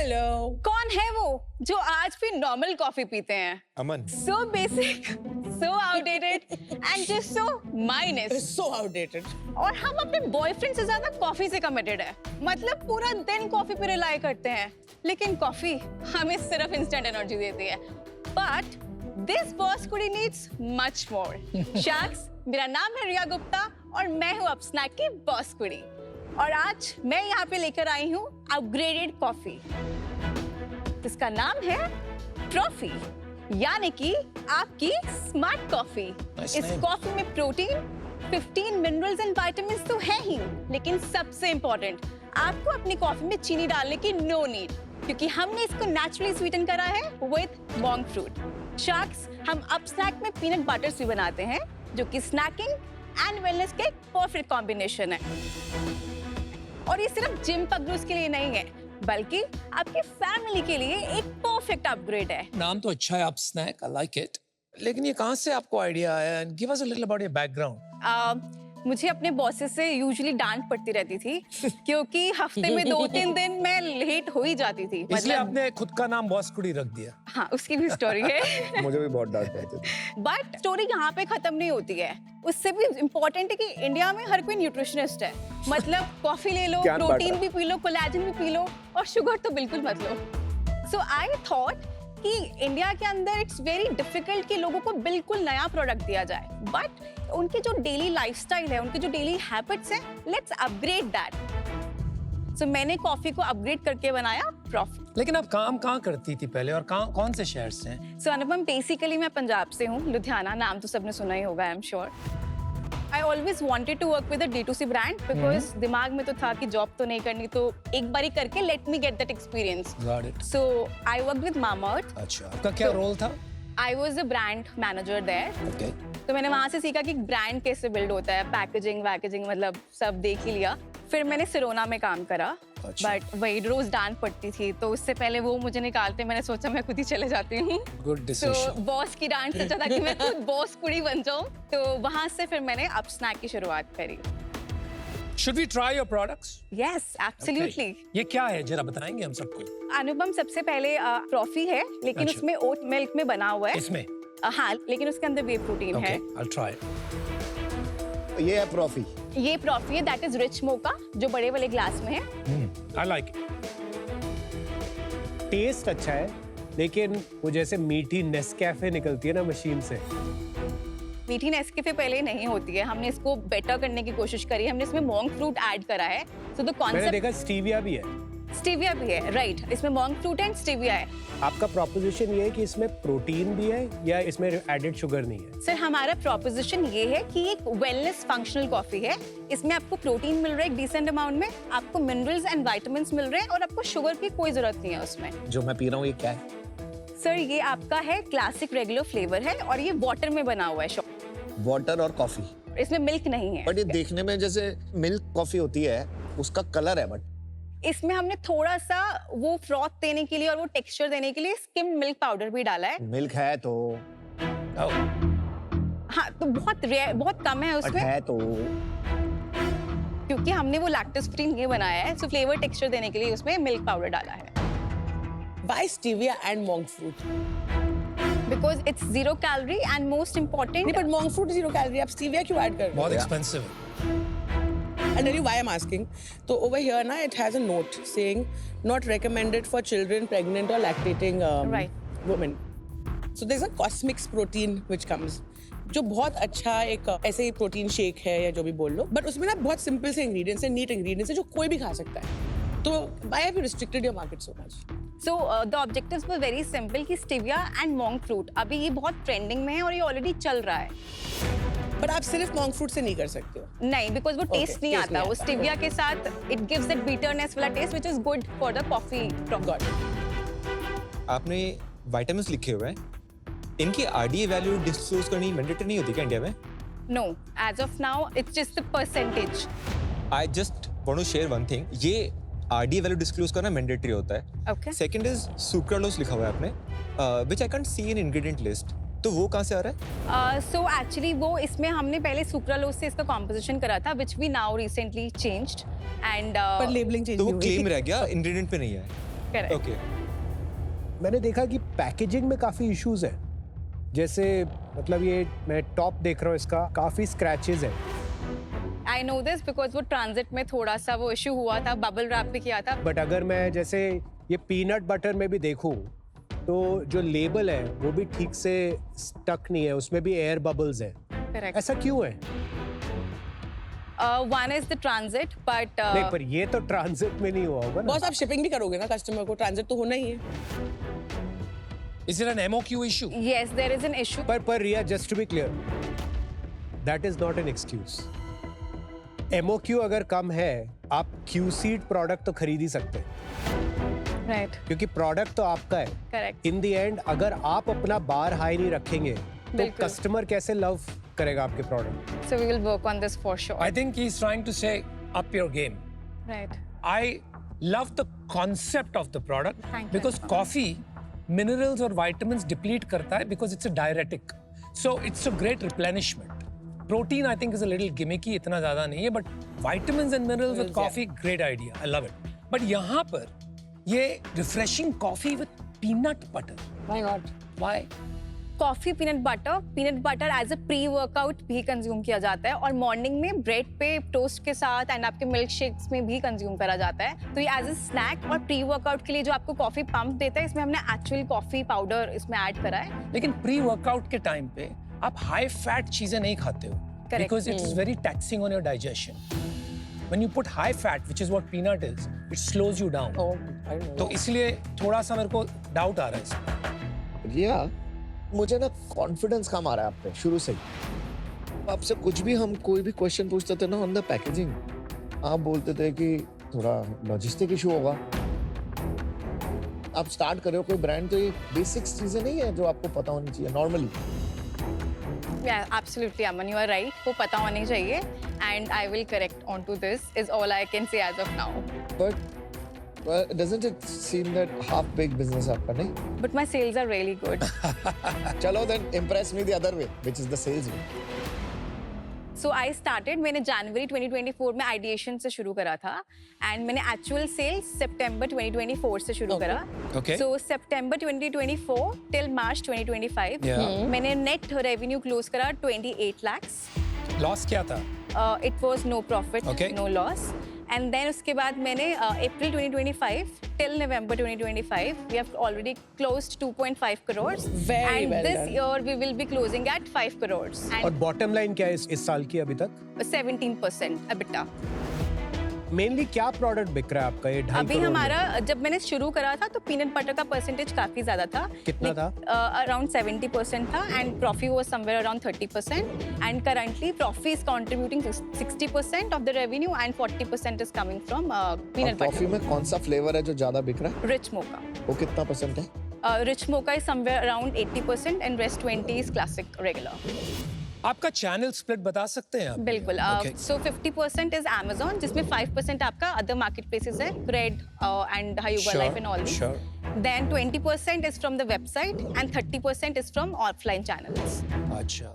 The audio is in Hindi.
हेलो। कौन है वो जो आज भी नॉर्मल कॉफी पीते हैं? अमन। So basic, so outdated and just so minus. So outdated. और हम अपने बॉयफ्रेंड से ज्यादा कॉफी से कमिटेड है। मतलब पूरा दिन कॉफी पे रिलाई करते हैं, लेकिन कॉफी हमें सिर्फ इंस्टेंट एनर्जी देती है। But this बॉस कुड़ी needs much more. शख्स, मेरा नाम है रिया गुप्ता और मैं हूँ अप स्नैक की बॉस कुड़ी। और आज मैं यहाँ पे लेकर आई हूँ अपग्रेडेड कॉफी। इसका नाम है ट्रॉफी, यानी कि आपकी स्मार्ट कॉफी। इस कॉफी में प्रोटीन, 15 मिनरल्स एंड विटामिन्स तो है ही, लेकिन सबसे इम्पोर्टेंट, आपको अपनी कॉफी में चीनी डालने की नो नीड, क्योंकि हमने इसको नेचुरली स्वीटन करा है विद मोंक फ्रूट। शार्क्स, हम अप स्नैक में पीनट बटर्स भी बनाते हैं, जो कि स्नैकिंग एंड वेलनेस के परफेक्ट कॉम्बिनेशन है। और ये सिर्फ जिम पगलूस के लिए नहीं है, बल्कि आपकी फैमिली के लिए एक परफेक्ट अपग्रेड है। नाम तो अच्छा है, up snack, I like it. लेकिन ये कहाँ से आपको आइडिया आया? And give us a little about your background. मुझे अपने बॉसेस से यूजुअली डांट पड़ती रहती थी, क्योंकि हफ्ते में 2-3 दिन मैं लेट हो ही जाती थी। इसलिए आपने खुद का नाम बॉस कुड़ी रख दिया। हाँ, उसकी भी स्टोरी है। मुझे भी बहुत डांट पड़ती थी। बट स्टोरी यहाँ पे खत्म नहीं होती है। उससे भी इम्पोर्टेंट है कि इंडिया में हर कोई न्यूट्रिशनिस्ट है। मतलब कॉफी ले लो, प्रोटीन भी पी लो, कोलेजन भी पी लो, और शुगर तो बिल्कुल मत लो। सो आई थॉट कि इंडिया के अंदर इट्स वेरी डिफिकल्ट कि लोगों को बिल्कुल नया प्रोडक्ट दिया जाए, बट उनकी जो डेली लाइफस्टाइल है, उनके जो डेली हैबिट्स हैं, लेट्स अपग्रेड दैट। सो मैंने कॉफी को अपग्रेड करके बनाया ट्रॉफी। लेकिन आप काम कहाँ करती थी पहले, और कौन से शहर से हैं? सो अनुपम, बेसिकली मैं पंजाब से हूँ, लुधियाना। नाम तो सबने सुना ही होगा, I am sure. I always wanted to work with a D2C brand because दिमाग में तो था कि जॉब तो नहीं करनी, तो एक बारी करके let me get that experience. Got it. So I worked with Mamaearth. अच्छा, आपका क्या रोल था? I was a brand manager there. Okay. तो मैंने वहाँ से सीखा कि ब्रांड कैसे बिल्ड होता है, पैकेजिंग मतलब सब देख ही लिया। फिर मैंने सिरोना में काम करा, बट वही रोज डांट पड़ती थी, तो उससे पहले वो मुझे निकालते, मैंने सोचा मैं खुद ही चले जाती हूँ। Good decision. तो बॉस की डांट से ज्यादा कि मैं खुद बॉस कुड़ी बन जाऊँ, तो वहाँ से फिर मैंने अप स्नैक की शुरुआत करी। Should we try your products? Yes, absolutely. Okay. ये क्या है, जरा बताएंगे हम सबको? अनुपम, सबसे पहले ट्रॉफी है, लेकिन अच्छा। उसमें ओट मिल्क में बना हुआ है। इसमें? हाँ, लेकिन उसके अंदर वे प्रोटीन है। I'll try it. ये है ट्रॉफी। ये ट्रॉफी है, दैट इज रिच मोका, जो बड़े वाले ग्लास में है। I like it. टेस्ट अच्छा है, लेकिन वो जैसे मीठी नेस्कैफे निकलती है ना मशीन से, मीठी नेस्कैफे पहले नहीं होती है। हमने इसको बेटर करने की कोशिश करी है। हमने इसमें मोंक फ्रूट ऐड करा है। सो द मैंने कॉन्सेप्ट, देखा स्टीविया भी है। स्टीविया भी है, राइट। इसमें मोंक फ्रूट एंड स्टीविया है। आपका प्रोपोजिशन ये है कि इसमें प्रोटीन भी है या इसमें एडेड शुगर नहीं है? सर, हमारा प्रोपोजिशन ये है कि एक वेलनेस फंक्शनल कॉफी है। इसमें आपको प्रोटीन मिल रहा है एक डिसेंट अमाउंट में, आपको मिनरल्स एंड विटामिन्स मिल रहे हैं, और आपको शुगर की कोई जरूरत नहीं है उसमें। जो मैं पी रहा हूँ ये क्या है? सर, ये आपका है क्लासिक रेगुलर फ्लेवर है, और ये वाटर में बना हुआ है। वाटर और कॉफी। इसमें मिल्क नहीं है। बट ये देखने में जैसे मिल्क कॉफी होती है, उसका कलर है, बट इसमें हमने थोड़ा सा वो फ्रॉथ देने के लिए और वो टेक्सचर देने के लिए स्किम मिल्क पाउडर भी डाला है। मिल्क है तो Oh. हाँ, तो बहुत कम है बट उसमें, है तो क्योंकि हमने वो लैक्टोज फ्री नहीं बनाया है। सो फ्लेवर टेक्सचर देने के लिए उसमें मिल्क पाउडर डाला है। Why stevia and monk fruit? Because it's 0 calorie and most नहीं, important. but monk fruit 0 calorie. आप stevia क्यों ऐड कर रहे हो? बहुत expensive है। I'll tell you why I'm asking. So over here now it has a note saying not recommended for children, pregnant or lactating women. So there's a cosmix protein which comes, जो बहुत अच्छा एक ऐसे ही प्रोटीन शेक है या जो भी बोल लो, बट उसमें ना बहुत सिंपल से इंग्रेडिएंट्स है, नीट इंग्रेडिएंट्स है, जो कोई भी खा सकता है। तो why have you restricted your market so much? So the objectives were very simple कि स्टीविया एंड मोंक फ्रूट अभी ये बहुत ट्रेंडिंग में है और ये ऑलरेडी चल रहा है। बट आप सिर्फ monk fruit से नहीं कर सकते हो। नहीं, बिकॉज वो टेस्ट नहीं taste आता। नहीं वो आता। स्टीविया के साथ इट गिव्स दैट बिटरनेस वाला taste which is good for the coffee. Got it. आपने विटामिन्स लिखे हुए हैं, इनकी आरडीए वैल्यू डिस्क्लोज करनी मैंडेटरी नहीं होती क्या इंडिया में? No, as of now it's just the percentage. I just want to share one thing, ये आरडीए वैल्यू डिस्क्लोज करना मैंडेटरी होता है। Okay. सेकंड इज सुक्रालोज लिखा हुआ है आपने, which I can't see in ingredient list, तो वो कहाँ से आ रहा है? सो एक्चुअली वो इसमें हमने पहले सुक्रालोज से इसका कॉम्पोजिशन करा था, which we now recently changed and पर लेबलिंग चेंज तो नहीं वो हुई। क्लेम रह गया, इंग्रेडिएंट पे नहीं है। Correct. ओके मैंने देखा कि पैकेजिंग में काफी इश्यूज है, जैसे मतलब ये मैं टॉप देख रहा हूँ, इसका काफी स्क्रैचेस है. I know this because वो ट्रांजिट में थोड़ा सा वो इशू हुआ था, बबल रैप भी किया था. बट अगर मैं जैसे ये पीनट बटर में भी देखूं तो जो लेबल है वो भी ठीक से स्टक नहीं है, उसमें भी एयर बबल्स है. Correct. ऐसा क्यों है? One is the transit, but नहीं, पर ये तो ट्रांजिट में नहीं हुआ होगा ना. बॉस आप शिपिंग भी करोगे ना कस्टमर को, ट्रांजिट तो होना ही है. Is it an MOQ issue? yes, there is an issue. पर Riya, just to be clear, that is not an excuse. MOQ अगर कम है, आप QC'd प्रोडक्ट तो खरीद ही सकते हैं, Right. क्योंकि प्रोडक्ट तो आपका है. Correct. इन द एंड अगर आप अपना बार हाई नहीं रखेंगे तो बिल्कुल. कस्टमर कैसे लव करेगा आपके product? So we will work on this for sure. I think he's trying to say up your game. Right. I love the concept of the product Thank you. because coffee minerals or vitamins deplete करता है because it's a diuretic. So it's a great replenishment. Protein I think is a little gimmicky, इतना ज़्यादा नहीं है, but vitamins and minerals with coffee, great idea. I love it. But यहाँ पर ये refreshing coffee with peanut butter. Why not? Why? Coffee peanut butter as a pre workout भी कंज्यूम किया जाता है और मॉर्निंग में ब्रेड पे टोस्ट के साथ एंड आपके मिल्क शेक्स में भी कंज्यूम करा जाता है. तो ये एज अ स्नैक और प्री वर्कआउट के लिए जो आपको कॉफी पंप देता है, इसमें हमने एक्चुअल कॉफी पाउडर इसमें ऐड करा है. लेकिन प्री वर्कआउट के टाइम पे आप हाई फैट चीजें नहीं खाते हो because it is very taxing on your digestion. When you put high fat, which is what peanut is, it slows you down. Oh, I don't know. तो इसलिए थोड़ा सा मेरे को डाउट आ रहा है इसमें. रिया, मुझे ना कॉन्फिडेंस कम आ रहा है आप पे शुरू से ही. आपसे कुछ भी हम कोई भी क्वेश्चन पूछते थे ना ऑन द पैकेजिंग, आप बोलते थे कि थोड़ा लॉजिस्टिक इशू होगा. आप स्टार्ट कर रहे हो कोई ब्रांड, तो ये बेसिक्स चीजें नहीं है जो आपको पता होनी चाहिए normally. Yeah, absolutely, Aman, you are right. वो पता होनी चाहिए and I will correct onto this is all I can say as of now. But doesn't it seem that half big business आपका नहीं? But my sales are really good. चलो then impress me the other way, which is the sales way. So I started, मैंने जनवरी 2024 में आइडिएशन से शुरू करा था एंड मैंने एक्चुअल सेल्स सितंबर 2024 से शुरू करा. Okay. So सितंबर 2024 टिल मार्च 2025 Yeah. मैंने नेट रेवेन्यू क्लोज करा 28 lakhs. लॉस क्या था? It was no profit, Okay. no loss. And then उसके बाद मैंने April 2025 till November 2025 we have already closed 2.5 crores. Very and well this done. year we will be closing at 5 crores. और And बॉटम लाइन क्या है इस साल की अभी तक? 17% EBITDA. मेनली क्या प्रोडक्ट बिक रहा है आपका ये 2.5 अभी करोड़ में? हमारा जब मैंने शुरू करा था तो पीनट बटर का परसेंटेज काफी ज्यादा था. कितना था? अराउंड 70% था and Proffee was somewhere around 30% and currently Proffee is contributing 60% of the revenue and 40% is coming from peanut coffee butter. में कौन सा फ्लेवर है जो ज्यादा बिक रहा है? Rich mocha. वो कितना परसेंट है? Rich mocha is somewhere around 80% and rest 20 is classic regular. आपका चैनल स्प्लिट बता सकते हैं आप? बिल्कुल. Okay. सो 50% इज Amazon जिसमें 5% आपका अदर मार्केट प्लेसेस है, bread and HyugaLife and all this. Sure. Then 20% is from the website and 30% is from offline channels. अच्छा.